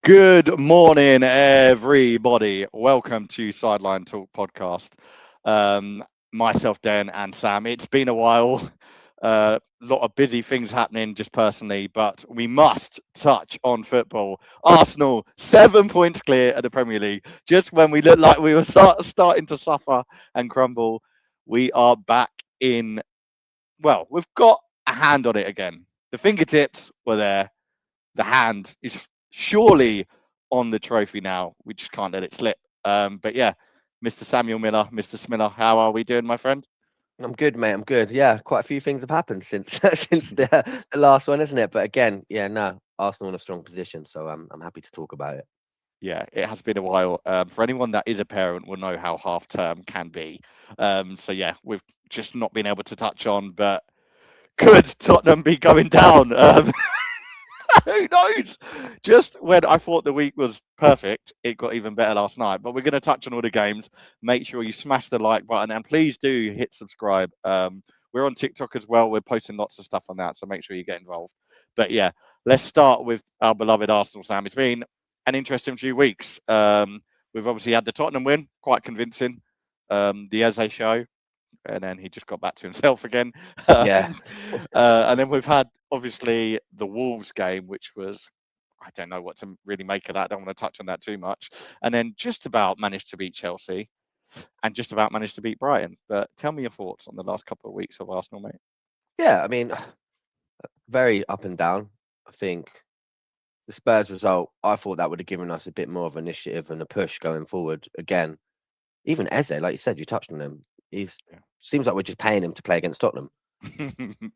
Good morning, everybody. Welcome to Sideline Talk podcast. Um, Myself, Dan, and Sam. It's been a while. A lot of busy things happening just personally, but we must touch on football. Arsenal, 7 points clear of the Premier League. Just when we looked like we were starting to suffer and crumble, we are back in. Well, we've got a hand on it again. The fingertips were there, the hand is surely on the trophy now. We just can't let it slip. But yeah, Mr. Samuel Miller, Mr. Smiller, how are we doing, my friend? I'm good, mate. I'm good. Yeah, quite a few things have happened since since the last one, isn't it? But again, yeah, no, Arsenal in a strong position, so I'm happy to talk about it. Yeah, it has been a while. For anyone that is a parent, will know how half term can be. So yeah, we've just not been able to touch on, but could Tottenham be going down? Who knows? Just when I thought the week was perfect, it got even better last night. But we're going to touch on all the games. Make sure you smash the like button and please do hit subscribe. We're on TikTok as well. We're posting lots of stuff on that, so make sure you get involved. But yeah, let's start with our beloved Arsenal, Sam. It's been an interesting few weeks. We've obviously had the Tottenham win, quite convincing. The Eze show, and then he just got back to himself again. Yeah, And then we've had obviously the Wolves game, which was I don't know what to really make of that. I don't want to touch on that too much. And then just about managed to beat Chelsea and just about managed to beat Brighton. But tell me your thoughts on the last couple of weeks of Arsenal, mate. yeah. I mean, very up and down. I think the Spurs result, I thought that would have given us a bit more of initiative and a push going forward. Again, even Eze, like you said, you touched on him. He's seems like we're just paying him to play against Tottenham.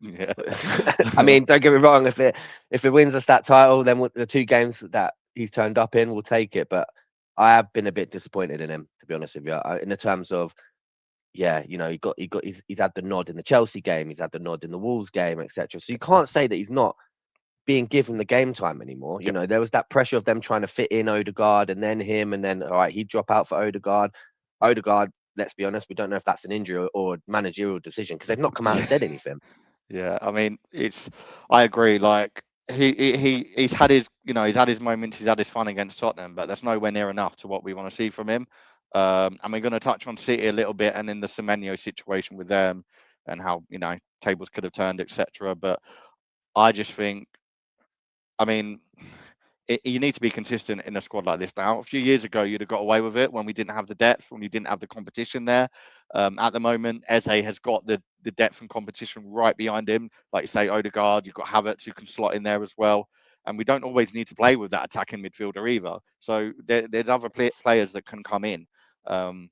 Yeah. I mean, don't get me wrong. If it wins us that title, then the two games that he's turned up in, we'll take it. But I have been a bit disappointed in him, to be honest with you, in the terms of yeah, he's had the nod in the Chelsea game, he's had the nod in the Wolves game, etc. So you can't say that he's not being given the game time anymore. You Yep. know, there was that pressure of them trying to fit in Odegaard and then him, and then all right, he'd drop out for Odegaard. Odegaard, let's be honest, we don't know if that's an injury or managerial decision because they've not come out and said anything. Yeah, I mean, I agree. Like he's had his, he's had his moments, he's had his fun against Tottenham, but that's nowhere near enough to what we want to see from him. And we're going to touch on City a little bit, and in the Semenyo situation with them, and how tables could have turned, etc. But I just think, I mean, you need to be consistent in a squad like this now. A few years ago, you'd have got away with it when we didn't have the depth, when we didn't have the competition there. At the moment, Eze has got the depth and competition right behind him. Like you say, Odegaard, you've got Havertz who can slot in there as well. And we don't always need to play with that attacking midfielder either. So there's other players that can come in. Um,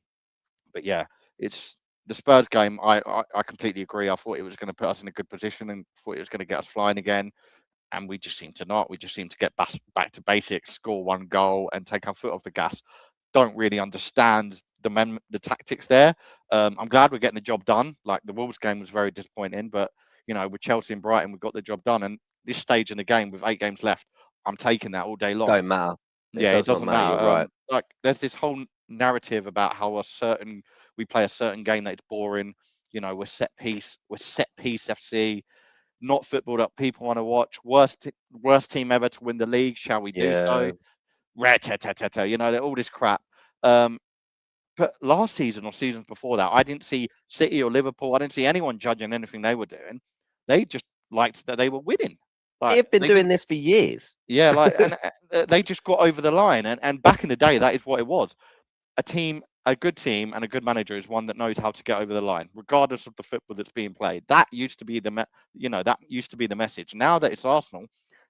but yeah, it's the Spurs game. I completely agree. I thought it was going to put us in a good position and thought it was going to get us flying again, and we just seem to not. We just seem to get back to basics, score one goal, and take our foot off the gas. Don't really understand the tactics there. I'm glad we're getting the job done. Like the Wolves game was very disappointing, but with Chelsea and Brighton, we got the job done. And this stage in the game with 8 games left, I'm taking that all day long. Don't matter. It Yeah, it does not doesn't matter. You're matter. right. Like there's this whole narrative about how we play a certain game that it's boring. We're set piece FC, not football that people want to watch. Worst team ever to win the league. Shall we do so? Yeah, Red, ta, ta, ta, ta, all this crap. Um, but last season or seasons before that, I didn't see City or Liverpool. I didn't see anyone judging anything they were doing. They just liked that they were winning. Like they've been they just, doing this for years. yeah, like and they just got over the line. And back in the day, that is what it was. A good team, and a good manager is one that knows how to get over the line, regardless of the football that's being played. That used to be that used to be the message. Now that it's Arsenal,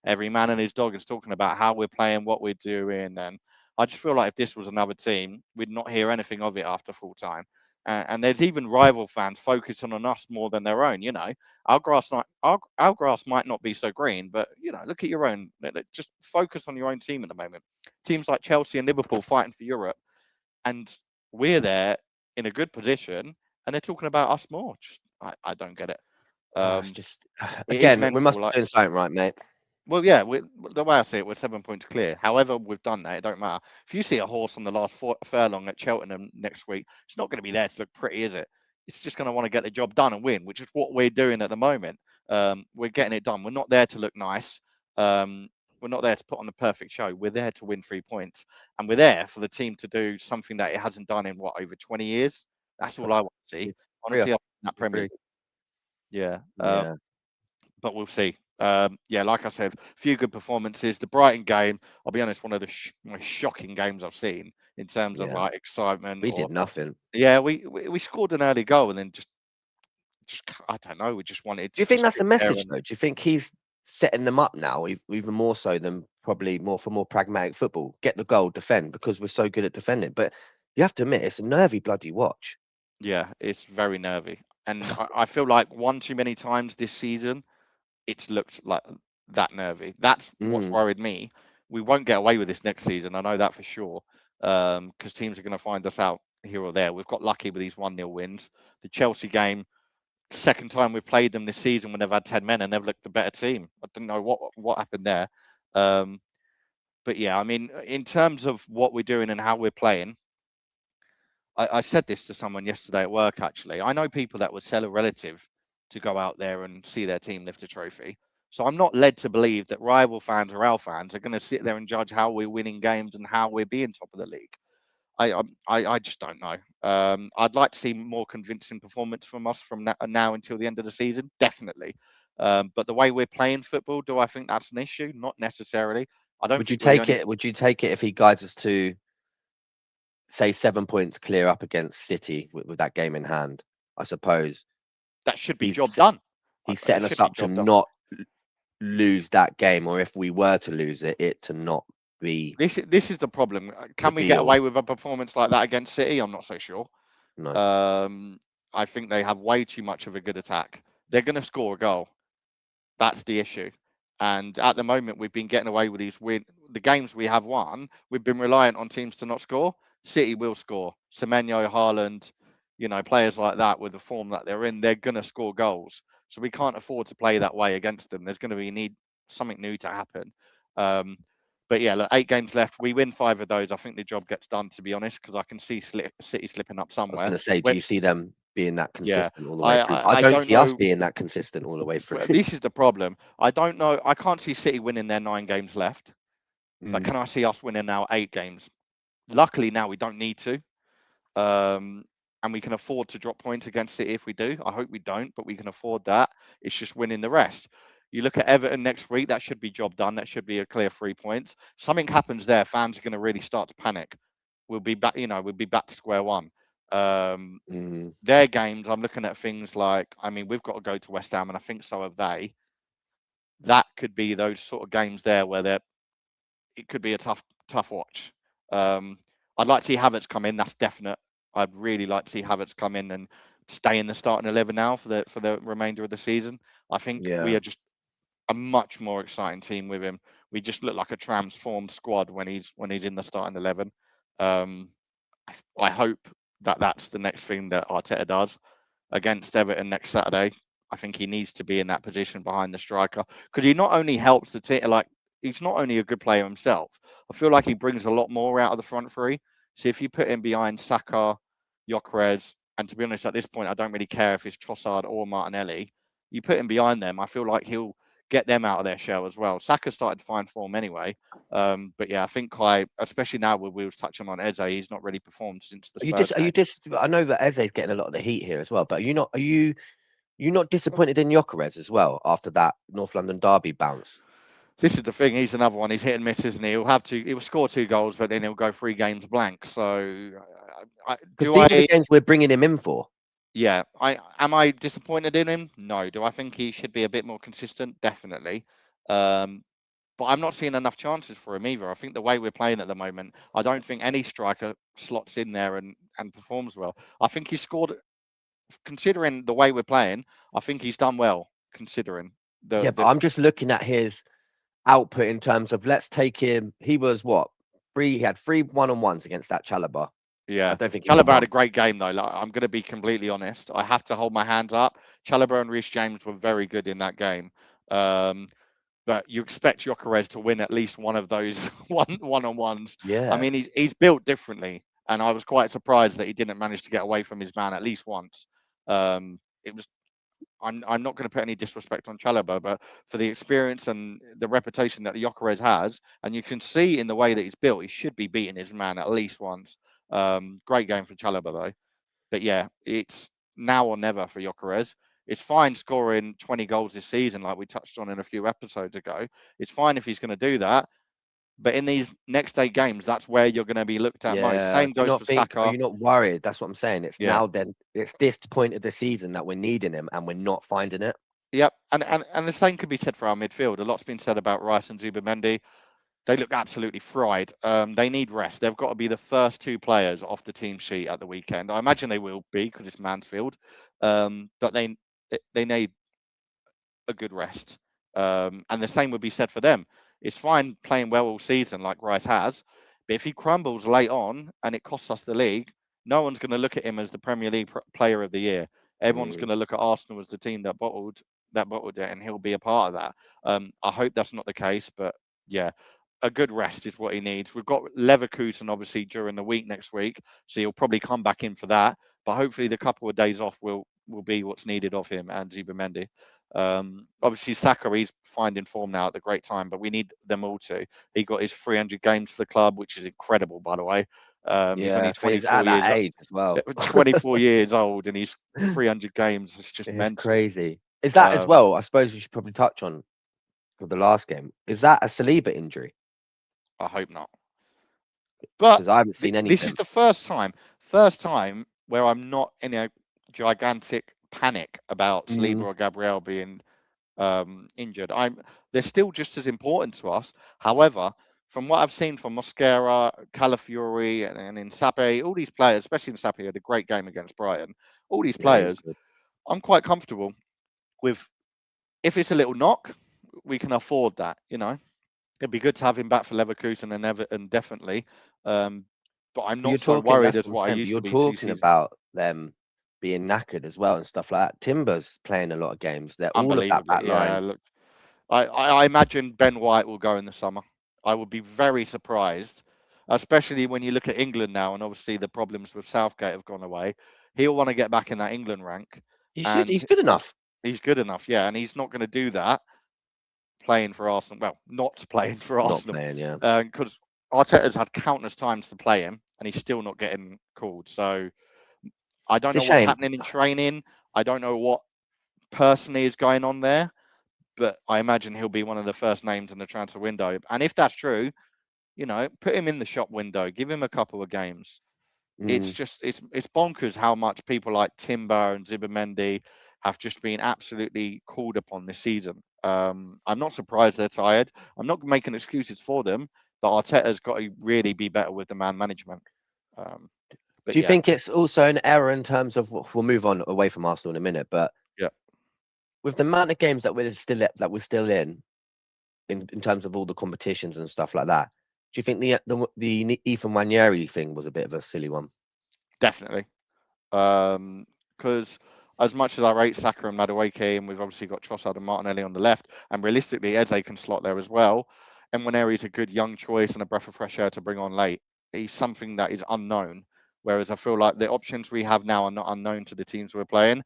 every man and his dog is talking about how we're playing, what we're doing, and I just feel like if this was another team, we'd not hear anything of it after full time. And there's even rival fans focusing on us more than their own. Our grass might not be so green, but look at your own. Just focus on your own team at the moment. Teams like Chelsea and Liverpool fighting for Europe, and we're there in a good position, and they're talking about us more. Just I don't get it. It's Um, just it is again, we mental. must be Like, doing something right, mate. well, yeah, the way I see it, we're 7 points clear. However, we've done that. It don't matter. If you see a horse on the last furlong at Cheltenham next week, it's not going to be there to look pretty, is it? It's just going to want to get the job done and win, which is what we're doing at the moment. We're getting it done. We're not there to look nice. Um, We're not there to put on the perfect show. We're there to win 3 points, and we're there for the team to do something that it hasn't done in over 20 years. That's all I want to see. I want to Agree. see us in that Premier Agree. League. Yeah. Yeah. But we'll see. Yeah, like I said, a few good performances. The Brighton game, I'll be honest, one of the most shocking games I've seen in terms of Yeah. like excitement. We Or did nothing. yeah, we scored an early goal and then just I don't know. We just wanted Do you to think just that's sit a there message and though? Do you think he's setting them up now, even more so than probably more pragmatic football? Get the goal, defend because we're so good at defending. But you have to admit, it's a nervy bloody watch. yeah, it's very nervy. And I feel like one too many times this season, it's looked like that nervy. That's what's Mm. worried me. We won't get away with this next season. I know that for sure. Because teams are going to find us out here or there. We've got lucky with these 1-0 wins. The Chelsea game, second time we've played them this season when they've had 10 men and they've looked the better team. I don't know what happened there. Um, but yeah, I mean, in terms of what we're doing and how we're playing, I said this to someone yesterday at work, actually. I know people that would sell a relative to go out there and see their team lift a trophy. So I'm not led to believe that rival fans or our fans are going to sit there and judge how we're winning games and how we're being top of the league. I just don't know. I'd like to see more convincing performance from us from now until the end of the season, definitely. But the way we're playing football, do I think that's an issue? Not necessarily. I don't Would you think we take only. it? Would you take it if he guides us to say 7 points clear up against City with that game in hand? I suppose That should be job he's done. he's It setting us should be up to job done. not lose that game, or if we were to lose it, it to not be This is the problem. the Can we be get all. away with a performance like that against City? I'm not so sure. No. Um, I think they have way too much of a good attack. They're going to score a goal. That's the issue. And at the moment, we've been getting away with the games we have won. We've been reliant on teams to not score. City will score. Semenyo, Haaland, players like that with the form that they're in, they're going to score goals. So we can't afford to play that way against them. There's going to be need something new to happen. Um, but yeah, look, 8 games left. We win 5 of those. I think the job gets done, to be honest, because I can see City slipping up I was somewhere. going to say, do Where, you see them being that yeah, consistent all the way I, through? I I I don't don't see us know. being that consistent all the way through. Well, this is the problem. I don't know. I can't see City winning their 9 games left, but Mm, can I see us winning now 8 games? Luckily, now we don't need to, um, and we can afford to drop points against City if we do. I hope we don't, but we can afford that. It's just winning the rest. You look at Everton next week. That should be job done. That should be a clear 3 points. Something happens there. Fans are going to really start to panic. We'll be back. We'll be back to square one. Um, mm, their games, I'm looking at things like, I mean, we've got to go to West Ham, and I think so have they. That could be those sort of games there where it could be a tough watch. Um, I'd like to see Havertz come in. That's definite. I'd really like to see Havertz come in and stay in the starting 11 now for the remainder of the season. I think we yeah. are just a much more exciting team with him. We just look like a transformed squad when he's in the starting 11. Um, I hope that that's the next thing that Arteta does against Everton next Saturday. I think he needs to be in that position behind the striker because he not only helps the team, like he's not only a good player himself. I feel like he brings a lot more out of the front three. So if you put him behind Saka, Gyökeres, and to be honest, at this point, I don't really care if it's Trossard or Martinelli. You put him behind them, I feel like he'll get them out of their shell as well. Saka started to find form anyway. But yeah, I think especially now with we was touching on Eze, he's not really performed since the Are you Spurs dis? Are you game. dis? I know that Eze's getting a lot of the heat here as well, but are you not? Are you not disappointed in Gyökeres as well after that North London derby bounce? This is the thing. He's another one. He's hit and miss, isn't he? He'll score 2 goals, but then he'll go 3 games blank. So, Because do these are the I? games we're bringing him in for. Yeah. Am I disappointed in him? No. Do I think he should be a bit more consistent? Definitely. Um, but I'm not seeing enough chances for him either. I think the way we're playing at the moment, I don't think any striker slots in there and performs well. I think he scored, considering the way we're playing. I think he's done well considering Yeah, the but the I'm just looking at his output in terms of let's take him. He was what three? He had 3 1-on-ones against that Chalobah. I Yeah. don't think he won Chalobah had one. a great game though. Like, I'm going to be completely honest. I have to hold my hands up. Chalobah and Reece James were very good in that game. Um, but you expect Gyökeres to win at least one of those one-on-ones. I Yeah, mean, he's built differently, and I was quite surprised that he didn't manage to get away from his man at least once. It was. I'm not going to put any disrespect on Chalobah, but for the experience and the reputation that Gyökeres has, and you can see in the way that he's built, he should be beating his man at least once. Great game for Chalobah though. But yeah, it's now or never for Gyökeres. It's fine scoring 20 goals this season, like we touched on in a few episodes ago. It's fine if he's going to do that. But in these next 8 games, that's where you're going to be looked at most. Yeah. Do Same you goes not for think? Are Saka. you not worried? That's what I'm saying. It's Yeah. now then. It's this point of the season that we're needing him, and we're not finding it. Yep. And the same could be said for our midfield. A lot's been said about Rice and Zubimendi. They look absolutely fried. They need rest. They've got to be the first 2 players off the team sheet at the weekend. I imagine they will be because it's Mansfield. But they need a good rest. And the same would be said for them. It's fine playing well all season like Rice has, but if he crumbles late on and it costs us the league, no one's going to look at him as the Premier League Player of the Year. Everyone's Mm. going to look at Arsenal as the team that bottled it, and he'll be a part of that. I hope that's not the case, but yeah, a good rest is what he needs. We've got Leverkusen obviously during the week next week, so he'll probably come back in for that. But hopefully, the couple of days off will be what's needed of him and Zubimendi. Obviously, Saka, he's finding form now at the great time, but we need them all to. He got his 300 games for the club, which is incredible, by the way. He's only Yeah, for he's at 24 that years, age as well. 24 years old, and he's 300 games. It's just It's mental. crazy. Is that as well? I suppose we should probably touch on for the last game. Is that a Saliba injury? I hope not. But Because I haven't seen this is anything. the first time where I'm not in a gigantic panic about Saliba Mm. or Gabriel being injured. They're still just as important to us. However, from what I've seen from Mosquera, Calafiori, and Insape, all these players, especially Insape, had a great game against Brighton. All these Yeah, he was players, good. I'm quite comfortable with. If it's a little knock, we can afford that. It'd be good to have him back for Leverkusen and Everton, definitely. Um, but I'm But you're not so talking. worried That's as what I'm what I saying. But used you're to be two talking seasons. about them being knackered as well and stuff like that. Timber's playing a lot of games. They're all of that Unbelievably, back yeah. line. Look, I imagine Ben White will go in the summer. I would be very surprised, especially when you look at England now, and obviously the problems with Southgate have gone away. He'll want to get back in that England rank, He should. He's and good and enough. he's good enough, yeah. And he's not going to do that playing for Arsenal. Well, not playing for Not Arsenal, playing. Yeah. because Arteta's had countless times to play him, and he's still not getting called. So I It's don't a know what's shame. happening in training. I don't know what personally is going on there, but I imagine he'll be one of the first names in the transfer window. And if that's true, put him in the shop window, give him a couple of games. It's Mm. just it's bonkers how much people like Timber and Zubimendi have just been absolutely called upon this season. I'm not surprised they're tired. I'm not making excuses for them, but Arteta's got to really be better with the man management. Um, but Do you yeah, think it's also an error in terms of? We'll move on away from Arsenal in a minute, but yeah, with the amount of games that we're still in terms of all the competitions and stuff like that, do you think the Ethan Wanyeri thing was a bit of a silly one? definitely. Because as much as I rate Saka and Madueke, and we've obviously got Trossard and Martinelli on the left, and realistically Eze can slot there as well. And Nwaneri is a good young choice and a breath of fresh air to bring on late. He's something that is unknown. Whereas I feel like the options we have now are not unknown to the teams we're playing.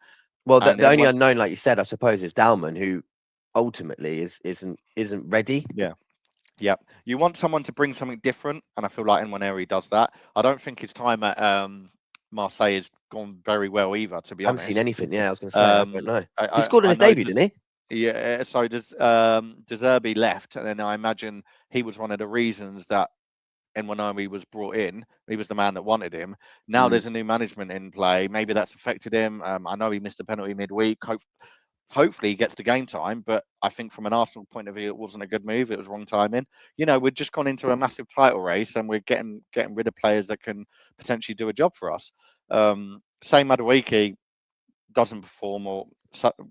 Well, the, And the only everyone, unknown, like you said, I suppose, is Dalman, who ultimately isn't ready. yeah, yeah. You want someone to bring something different, and I feel like Nwaneri does that. I don't think his time at Marseille has gone very well either, to be I haven't seen honest. anything. Yeah, I was going to say I don't know. I, He I, scored on I his know debut, didn't he? yeah, so does Deserby left, and then I imagine he was one of the reasons that Nwaneri was brought in. He was the man that wanted him. Now Mm. there's a new management in play. Maybe that's affected him. I know he missed a penalty midweek. Hopefully he gets the game time, but I think from an Arsenal point of view, it wasn't a good move. It was wrong timing. We've just gone into a massive title race, and we're getting rid of players that can potentially do a job for us. Say Madueke doesn't perform or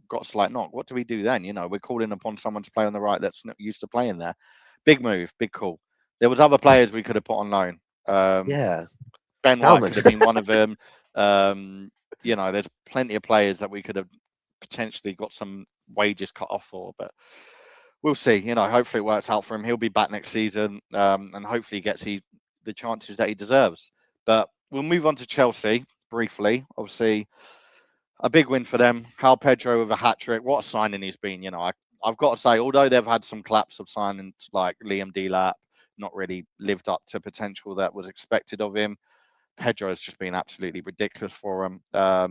got a slight knock, what do we do then? We're calling upon someone to play on the right that's not used to playing there. Big move, big call. There was other players we could have put on loan. Yeah, Ben White Dalman. could have been one of them. There's plenty of players that we could have potentially got some wages cut off for, but we'll see. Hopefully it works out for him. He'll be back next season, and hopefully he gets the chances that he deserves. But we'll move on to Chelsea briefly. Obviously, a big win for them. Hal Pedro with a hat trick. What a signing he's been. I've got to say, although they've had some claps of signings like Liam Delap, not really lived up to potential that was expected of him. Pedro has just been absolutely ridiculous for him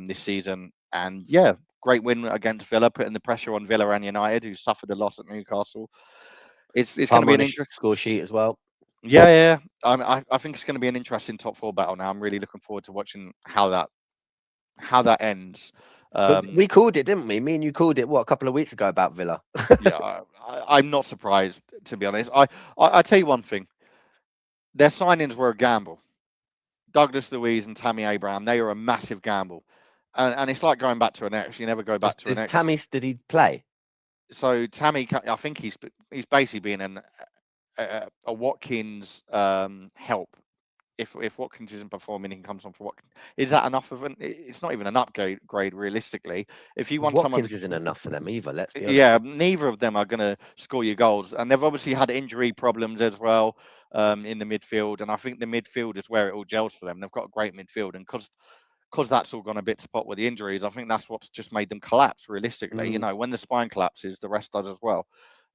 this season. And yeah, great win against Villa, putting the pressure on Villa and United, who suffered a loss at Newcastle. It's going to Palmer be on an the interest. score sheet as well. Yeah. I think it's going to be an interesting top four battle. Now I'm really looking forward to watching how that ends. But Um, we called it, didn't we? Me and you called it a couple of weeks ago about Villa. yeah, I'm not surprised, to be honest. I tell you one thing: their signings were a gamble. Douglas Luiz and Tammy Abraham, they were a massive gamble, and it's like going back to an ex. You never go back to an Is ex. Tammy? Did he play? So Tammy, I think he's basically been a Watkins help. If Watkins isn't performing, he comes on for Watkins. Is that enough of an? It's not even an upgrade grade realistically. If you want someone to, Watkins isn't enough for them either. Let's be honest. yeah, neither of them are going to score you goals, and they've obviously had injury problems as well in the midfield. And I think the midfield is where it all gels for them. They've got a great midfield, and because that's all gone a bit to pot with the injuries, I think that's what's just made them collapse. Realistically, Mm, when the spine collapses, the rest does as well.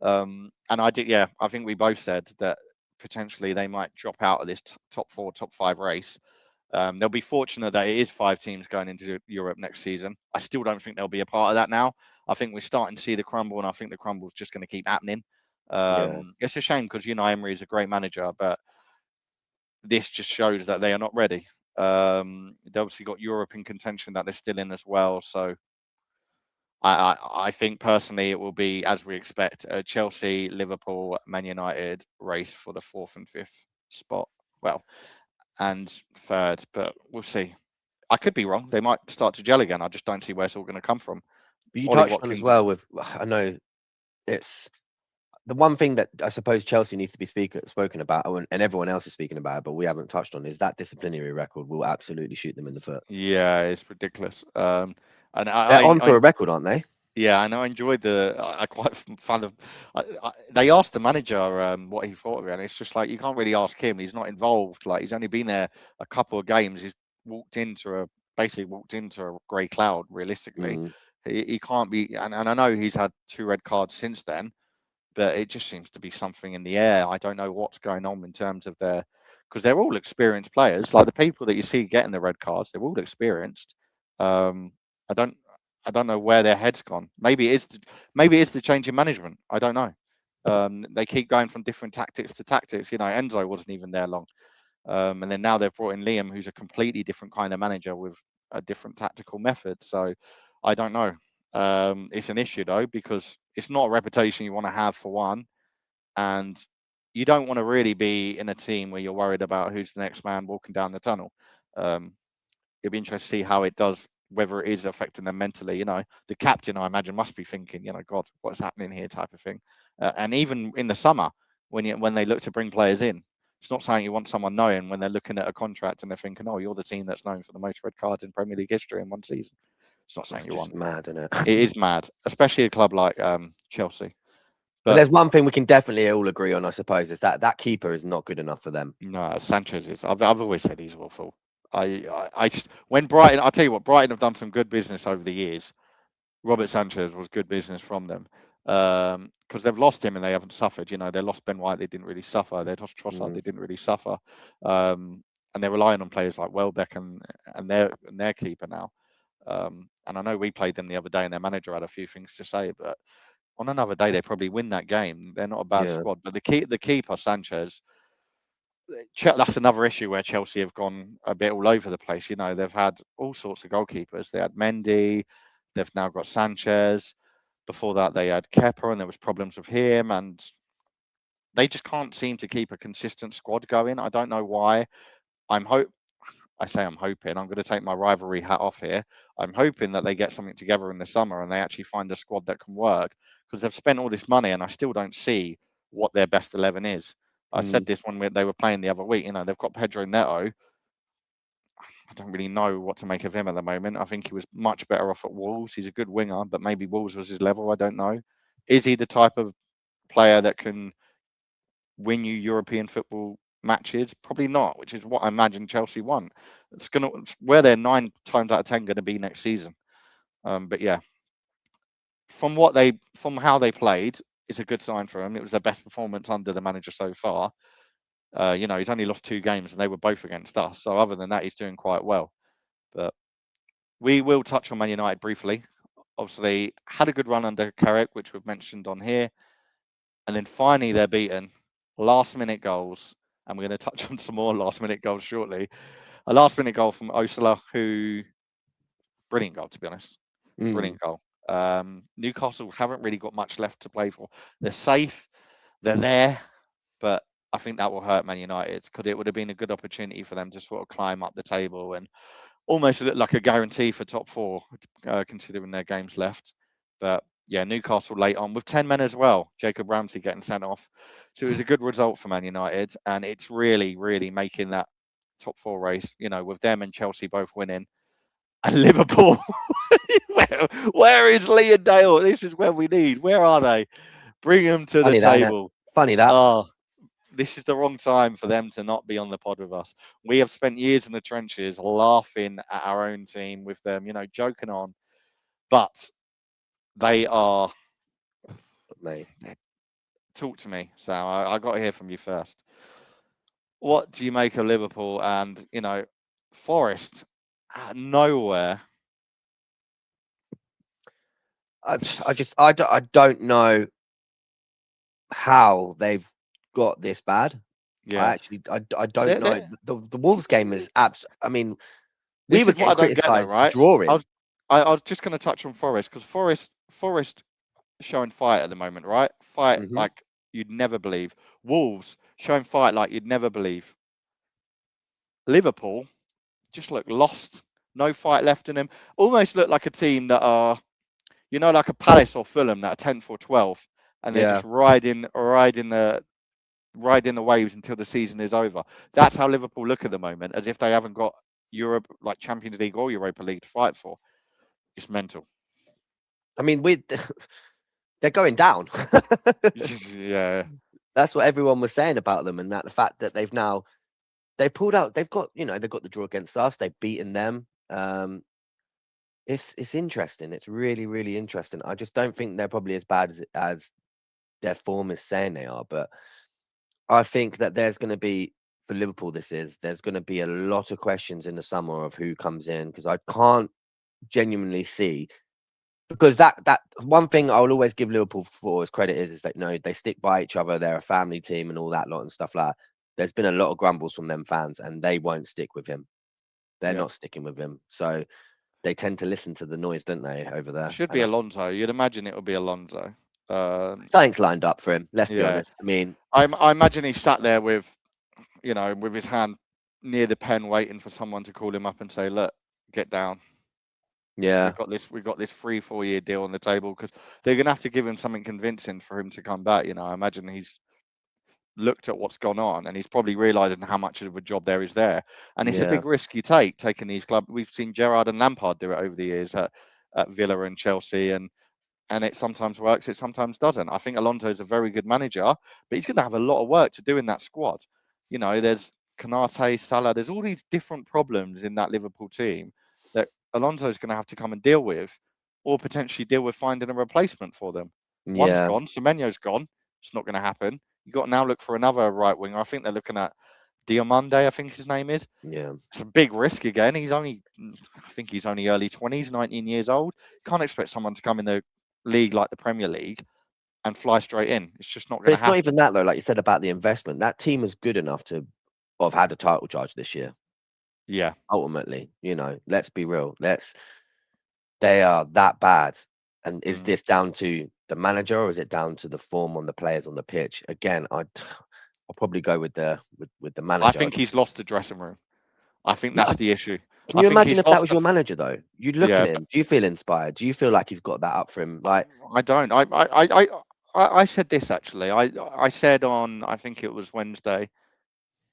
And I did, yeah, I think we both said that potentially they might drop out of this top four, top five race. They'll be fortunate that it is five teams going into Europe next season. I still don't think they'll be a part of that now. I think we're starting to see the crumble, and I think the crumble is just going to keep happening. yeah. It's a shame because Emery is a great manager, but this just shows that they are not ready. They obviously got Europe in contention that they're still in as well. So I think personally it will be, as we expect, a Chelsea, Liverpool, Man United race for the fourth and fifth spot. Well, and third, but we'll see. I could be wrong. They might start to gel again. I just don't see where it's all going to come from. But you Ollie touched on as Watkins is, well with. I know it's the one thing that I suppose Chelsea needs to be spoken about, and everyone else is speaking about it, but we haven't touched on, is that disciplinary record will absolutely shoot them in the foot. yeah, it's ridiculous. And They're on I for a record, aren't they? yeah, I know. I enjoyed I quite found of. They asked the manager what he thought of it, and it's just like you can't really ask him. He's not involved. Like he's only been there a couple of games. He's basically walked into a grey cloud. Realistically, Mm, he can't be. And I know he's had two red cards since then, but it just seems to be something in the air. I don't know what's going on in terms of because they're all experienced players. Like the people that you see getting the red cards, they're all experienced. Um, I don't, I don't know where their head's gone. Maybe it's the change in management. I don't know. They keep going from different tactics to tactics. Enzo wasn't even there long, and then now they've brought in Liam, who's a completely different kind of manager with a different tactical method. So I don't know. It's an issue though because it's not a reputation you want to have for one, and you don't want to really be in a team where you're worried about who's the next man walking down the tunnel. Um, it'd be interesting to see how it does, whether it is affecting them mentally. The captain, I imagine, must be thinking, God, what's happening here, type of thing. And even in the summer, when they look to bring players in, it's not saying you want someone knowing when they're looking at a contract and they're thinking, oh, you're the team that's known for the most red cards in Premier League history in one season. It's not saying that's you just want. mad, isn't it? It is mad, especially a club like Chelsea. But But there's one thing we can definitely all agree on, I suppose, is that keeper is not good enough for them. no, Sanchez is. I've always said he's awful. When Brighton, I'll tell you what, Brighton have done some good business over the years. Robert Sanchez was good business from them because they've lost him and they haven't suffered. They lost Ben White, they didn't really suffer. They lost Trossard, Mm, they didn't really suffer. And they're relying on players like Welbeck and their keeper now. And I know we played them the other day, and their manager had a few things to say, but on another day they probably win that game. They're not a bad yeah. squad, but the keeper Sanchez, that's another issue where Chelsea have gone a bit all over the place. They've had all sorts of goalkeepers. They had Mendy, they've now got Sanchez. Before that, they had Kepa, and there was problems with him, and they just can't seem to keep a consistent squad going. I don't know why. I'm hope I say I'm hoping. I'm going to take my rivalry hat off here. I'm hoping that they get something together in the summer and they actually find a squad that can work because they've spent all this money and I still don't see what their best 11 is. I Mm, said this when they were playing the other week. They've got Pedro Neto. I don't really know what to make of him at the moment. I think he was much better off at Wolves. He's a good winger, but maybe Wolves was his level. I don't know. Is he the type of player that can win you European football matches? Probably not, which is what I imagine Chelsea want. It's where they're 9 times out of 10 going to be next season. But yeah, from how they played, it's a good sign for them. It was their best performance under the manager so far. He's only lost 2 games, and they were both against us. So other than that, he's doing quite well. But we will touch on Man United briefly. Obviously, had a good run under Carrick, which we've mentioned on here, and then finally they're beaten. Last-minute goals, and we're going to touch on some more last-minute goals shortly. A last-minute goal from Osala, who brilliant goal, to be honest. Mm. Brilliant goal. Newcastle haven't really got much left to play for. They're safe, they're there, but I think that will hurt Man United because it would have been a good opportunity for them to sort of climb up the table and almost look like a guarantee for top four, considering their games left. But yeah, Newcastle late on with 10 men as well. Jacob Ramsey getting sent off. So it was a good result for Man United, and it's really, really making that top four race, with them and Chelsea both winning. And Liverpool, where is Lee and Dale? This is where we need. Where are they? Bring them to the Funny that, innit? table. Funny that. Oh, this is the wrong time for them to not be on the pod with us. We have spent years in the trenches laughing at our own team with them, joking on. But they are. Mate. Talk to me, Sam. I got to hear from you first. What do you make of Liverpool and, Forest out of nowhere? I don't know how they've got this bad. Yeah. I don't They're, know. they're, The Wolves game is I mean, we this were is what getting I don't get though, criticised for right? I drawing. was, I was just going to touch on Forest because Forest showing fight at the moment, right? Fight Hmm. like you'd never believe. Wolves showing fight like you'd never believe. Liverpool just look lost, no fight left in them. Almost look like a team that are, like a Palace or Fulham that are 10th or 12th, and they're Yeah, just riding the waves until the season is over. That's how Liverpool look at the moment, as if they haven't got Europe, like Champions League or Europa League to fight for. It's mental. I mean, they're going down. Yeah, That's what everyone was saying about them, and that the fact that they pulled out. They've got the draw against us. They've beaten them. It's interesting. It's really, really interesting. I just don't think they're probably as bad as their form is saying they are. But I think that there's going to be for Liverpool. There's going to be a lot of questions in the summer of who comes in, because I can't genuinely see, because that one thing I will always give Liverpool for as credit is that they stick by each other. They're a family team and all that lot and stuff like that. There's been a lot of grumbles from them fans, and they won't stick with him. They're yeah. not sticking with him. So they tend to listen to the noise, don't they, over It there? should And be that's Alonso. You'd imagine it would be Alonso. something's lined up for him. Let's be Yeah, honest. I mean, I imagine he sat there with, with his hand near the pen, waiting for someone to call him up and say, "Look, get down. yeah, We've got this 3-4 year deal on the table," because they're gonna have to give him something convincing for him to come back. I imagine he's looked at what's gone on, and he's probably realizing how much of a job there is there, and it's a yeah, big risk you take taking these clubs. We've seen Gerrard and Lampard do it over the years at Villa and Chelsea, and it sometimes works, it sometimes doesn't. I think Alonso's a very good manager, but he's going to have a lot of work to do in that squad. There's Canate, Salah, there's all these different problems in that Liverpool team that Alonso's going to have to come and deal with, or potentially deal with finding a replacement for them. One's yeah, gone, Semenyo's gone. It's not going to happen. You've got to now look for another right winger. I think they're looking at Diomande, I think his name is. yeah. It's a big risk again. I think he's only early 20s, 19 years old. Can't expect someone to come in the league like the Premier League and fly straight in. It's just not But going to it's not even happen. that though. Like you said about the investment, that team is good enough to have had a title charge this year. Yeah. Ultimately, let's be real. They are that bad. And is Mm. this down to the manager, or is it down to the form on the players on the pitch? Again, I'll probably go with the I manager. think he's lost the dressing room. I think No, that's the issue. can I you think imagine he's if that lost was the. your manager though? You'd look at Yeah, him. Do you feel inspired? Do you feel like he's got that up for him? Like, I don't. I said this actually. I said on, I think it was Wednesday.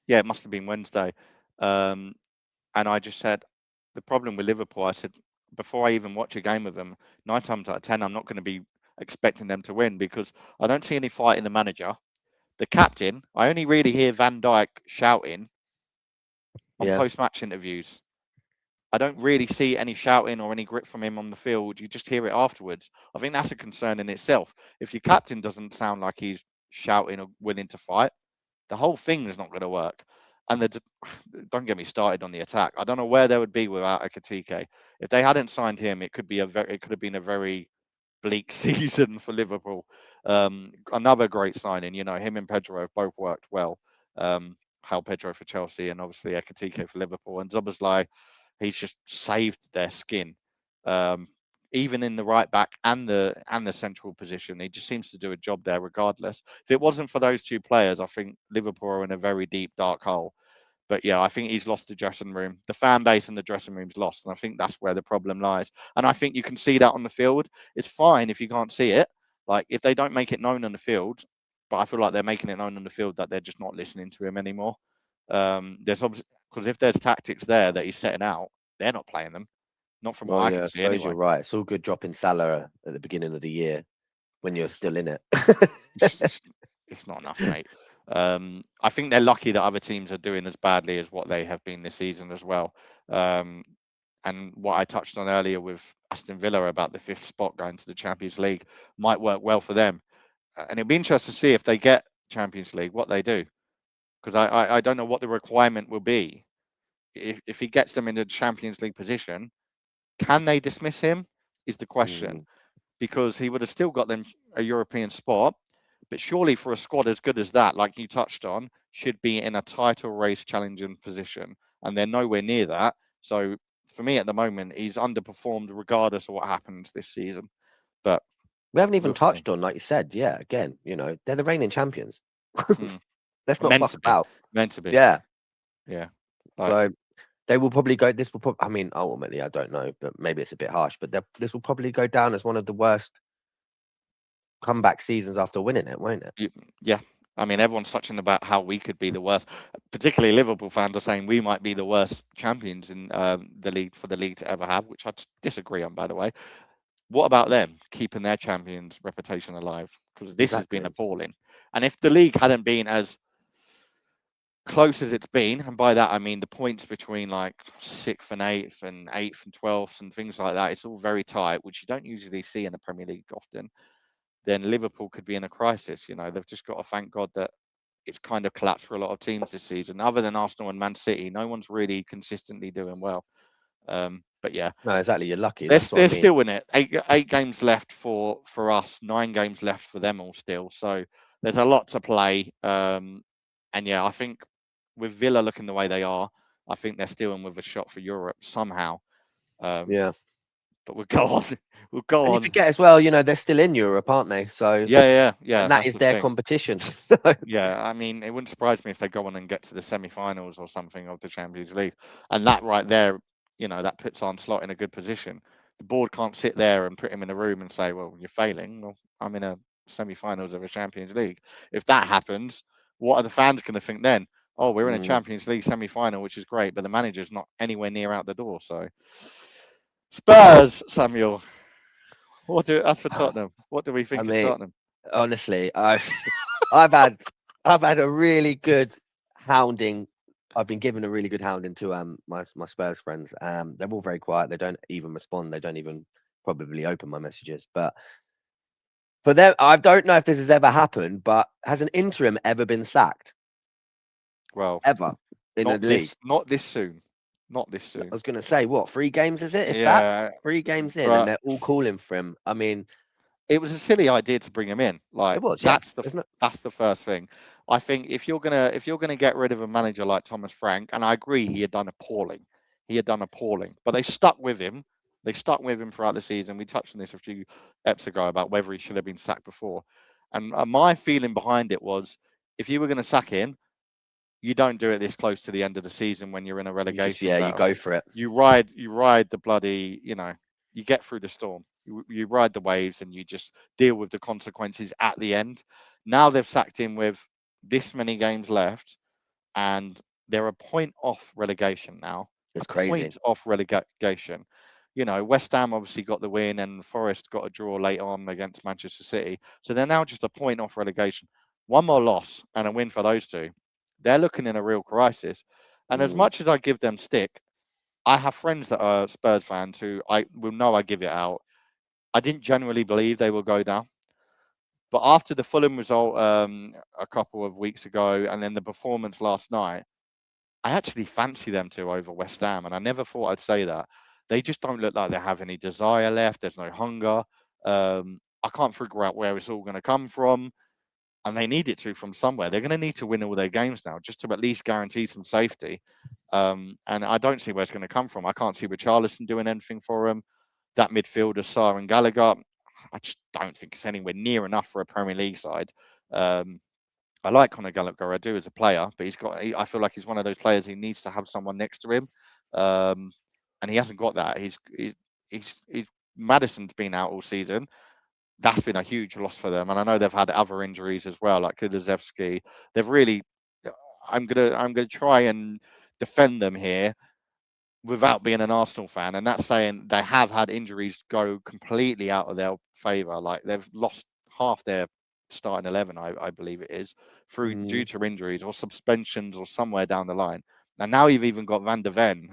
Yeah, it must have been Wednesday. Um, and I just said the problem with Liverpool. I said before I even watch a game of them, 9 times out of 10, I'm not going to be expecting them to win because I don't see any fight in the manager. The captain, I only really hear Van Dijk shouting on yeah, post-match interviews. I don't really see any shouting or any grit from him on the field. You just hear it afterwards. I think that's a concern in itself. If your captain doesn't sound like he's shouting or willing to fight, the whole thing is not going to work. And don't get me started on the attack. I don't know where they would be without Ekatike. If they hadn't signed him, it could have been a very bleak season for Liverpool. Another great signing, him and Pedro have both worked well. How Pedro for Chelsea and obviously Ekatike for Liverpool. And Zoboszlai, he's just saved their skin. Um, Even in the right back and the central position, he just seems to do a job there regardless. If it wasn't for those two players, I think Liverpool are in a very deep dark hole. But yeah, I think he's lost the dressing room. The fan base and the dressing room's lost, and I think that's where the problem lies. And I think you can see that on the field. It's fine if you can't see it. Like if they don't make it known on the field, but I feel like they're making it known on the field that they're just not listening to him anymore. There's obviously because if there's tactics there that he's setting out, they're not playing them. Not from what Well, I yeah, can I see suppose anyway. you're right. It's all good dropping Salah at the beginning of the year when you're It's not, still in it. it's, it's, it's not enough, mate. I think they're lucky that other teams are doing as badly as what they have been this season as well. Um, and what I touched on earlier with Aston Villa about the fifth spot going to the Champions League might work well for them. And it'll be interesting to see if they get Champions League, what they do. Because I don't know what the requirement will be. If he gets them in the Champions League position, can they dismiss him? Is the question. Mm. Because he would have still got them a European spot. But surely for a squad as good as that, like you touched on, should be in a title race challenging position. And they're nowhere near that. So for me at the moment, he's underperformed regardless of what happens this season. But We haven't even we'll see. touched on, like you said, yeah, again, they're the reigning champions. Mm. Let's not Meant fuck to be. about. Meant to be. Yeah. Yeah. Like, So they will probably go. This will probably. I mean, ultimately, I don't know, but maybe it's a bit harsh. But this will probably go down as one of the worst comeback seasons after winning it, won't it? yeah. I mean, everyone's touching about how we could be the worst. Particularly Liverpool fans are saying we might be the worst champions in the league for the league to ever have, which I disagree on, by the way. What about them keeping their champions' reputation alive? Because this has been Exactly. appalling. And if the league hadn't been as close as it's been, and by that I mean the points between like sixth and eighth and 12th and things like that, it's all very tight, which you don't usually see in the Premier League often. Then Liverpool could be in a crisis. They've just got to thank God that it's kind of collapsed for a lot of teams this season. Other than Arsenal and Man City, no one's really consistently doing well. But yeah, No, exactly. You're lucky. they're, That's what I they're mean. still in it. Eight games left for us, 9 games left for them all still. So there's a lot to play. And yeah, I think with Villa looking the way they are, I think they're still in with a shot for Europe somehow. Um, Yeah. but we'll go on. We'll go And you on. forget as well, they're still in Europe, aren't they? So, Yeah. and that That's is the their thing. competition. Yeah, I mean, it wouldn't surprise me if they go on and get to the semi-finals or something of the Champions League, and that right there, that puts on Slot in a good position. The board can't sit there and put him in a room and say, "Well, you're failing." Well, I'm in a semi-finals of a Champions League. If that happens, what are the fans going to think then? Oh, we're in a Mm. Champions League semi-final, which is great, but the manager's not anywhere near out the door. So, Spurs, Samuel. As for Tottenham, what do we I think of mean, Tottenham? honestly, I've had I've had a really good hounding. I've been given a really good hounding to my Spurs friends. They're all very quiet. They don't even respond. They don't even probably open my messages. But for them, I don't know if this has ever happened, but has an interim ever been sacked? Well, Ever in the league? not this soon, not this I soon. was going to say, what, 3 games is it? If that, Yeah, 3 games in, and but they're all calling for him. I mean, it was a silly idea to bring him in. it Like was, yeah. There's no, that's the first thing. I think if you're gonna get rid of a manager like Thomas Frank, and I agree he had done appalling, but they stuck with him. They stuck with him throughout the season. We touched on this a few eps ago about whether he should have been sacked before, and my feeling behind it was if you were going to sack him, you don't do it this close to the end of the season when you're in a you just, relegation yeah, you go battle. for it. You ride the bloody, you get through the storm. You ride the waves and you just deal with the consequences at the end. Now they've sacked him with this many games left, and they're a point off relegation now. A It's crazy. point off relegation. West Ham obviously got the win, and Forest got a draw late on against Manchester City. So they're now just a point off relegation. One more loss and a win for those two. They're looking in a real crisis. And as Mm, much as I give them stick, I have friends that are Spurs fans who I will know I give it out. I didn't generally believe they will go down, but after the Fulham result a couple of weeks ago, and then the performance last night, I actually fancy them to over West Ham, and I never thought I'd say that. They just don't look like they have any desire left. There's no hunger. I can't figure out where it's all going to come from, and they need it to from somewhere. They're going to need to win all their games now just to at least guarantee some safety. And I don't see where it's going to come from. I can't see Richarlison doing anything for them. That midfielder, Sarr and Gallagher, I just don't think it's anywhere near enough for a Premier League side. Um, I like Conor Gallagher, I do as a player, but I feel like he's one of those players who needs to have someone next to him, um, and he hasn't got that. He's Madison's been out all season. That's been a huge loss for them, and I know they've had other injuries as well, like Kulusevski. They've really. I'm gonna try and defend them here without being an Arsenal fan, and that's saying they have had injuries go completely out of their favour. Like they've lost half their starting 11, I believe it is, through due Mm. to injuries or suspensions or somewhere down the line. And now you've even got Van der Ven.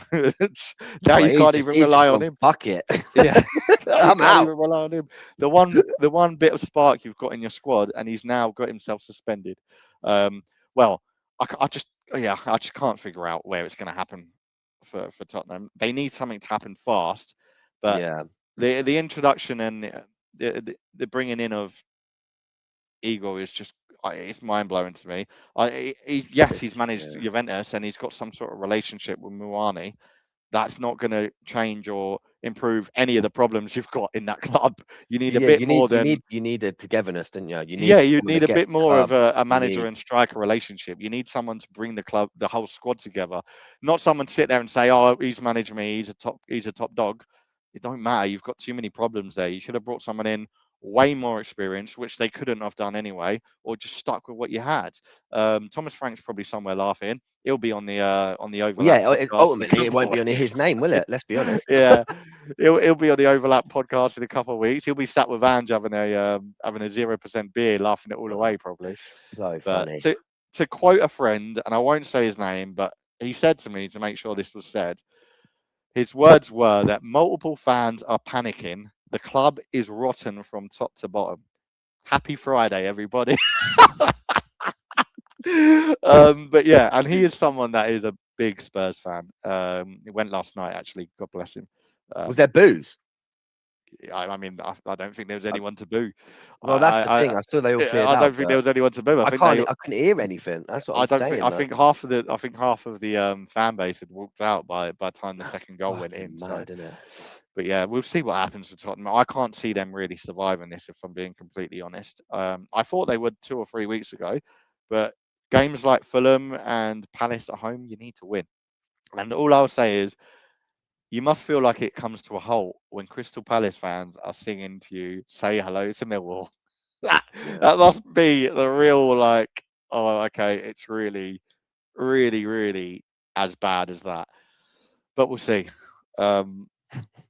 Now Well, you can't even he's just rely on gone him. fuck it. Yeah, now you I'm can't out. even rely on him. The one bit of spark you've got in your squad, and he's now got himself suspended. Um, well, I just yeah, I just can't figure out where it's going to happen for Tottenham. They need something to happen fast, but Yeah, the introduction and the bringing in of Igor is just it's mind blowing to me. Yes, he's managed yeah, Juventus and he's got some sort of relationship with Muani. That's not going to change or improve any of the problems you've got in that club. You need a yeah. bit more than You need a togetherness, didn't you? You need yeah, you someone need that a gets bit the more of club. a You manager need, and striker relationship. You need someone to bring the club, the whole squad together. Not someone sit there and say, "Oh, he's managed me. He's a top dog." It don't matter. You've got too many problems there. You should have brought someone in way more experienced, which they couldn't have done anyway, or just stuck with what you had. Thomas Frank's probably somewhere laughing. He'll be on the well, Overlap yeah. podcast in a Ultimately, it couple won't of be under his weeks. name, will it? Let's be honest. Yeah, he'll be on the Overlap podcast in a couple of weeks. He'll be sat with Ange having a 0% beer, laughing it all Oh, away probably. so But funny. to quote a friend, and I won't say his name, but he said to me to make sure this was said. His words were that multiple fans are panicking. The club is rotten from top to bottom. Happy Friday, everybody. But yeah, and he is someone that is a big Spurs fan. He went last night, actually. God bless him. Was Um, there booze? I mean, I don't think there was anyone to boo. Well, that's the thing. I saw they all cleared I out, don't think there but was anyone to boo. I think they I couldn't hear anything. That's what I'm I don't think. saying. I Like, think half of the fan base had walked out by the time the that's second goal went in. fucking So, mad, isn't it? but yeah, we'll see what happens with Tottenham. I can't see them really surviving this, if I'm being completely honest. I thought they would 2 or 3 weeks ago, but games like Fulham and Palace at home, you need to win. And all I'll say is, you must feel like it comes to a halt when Crystal Palace fans are singing to you, "Say hello to Millwall." that Yeah. that must be the real like. Oh, okay, it's really really, really as bad as that. But we'll see. Um,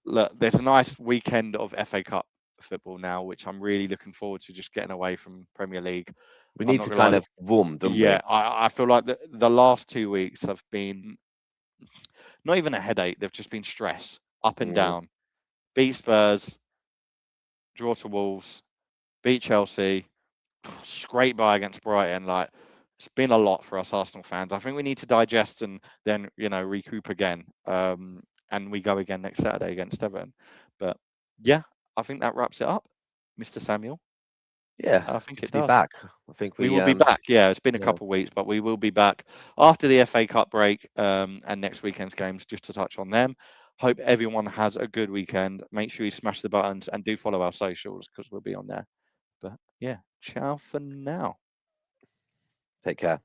Look, there's a nice weekend of FA Cup football now, which I'm really looking forward to. Just getting away from Premier League. We I'm need not to gonna lie. kind of warm, don't we? Yeah, I feel like the last 2 weeks have been not even a headache. They've just been stress up and Mm. down. Beat Spurs, draw to Wolves, beat Chelsea, scrape by against Brighton. Like it's been a lot for us Arsenal fans. I think we need to digest and then recoup again. And we go again next Saturday against Everton. But yeah, I think that wraps it up, Mr. Samuel. Yeah, I think good it to be does. back. I think We we will be back. Yeah, it's been a yeah. couple of weeks, but we will be back after the FA Cup break and next weekend's games, just to touch on them. Hope everyone has a good weekend. Make sure you smash the buttons and do follow our socials because we'll be on there. But yeah, ciao for now. Take care.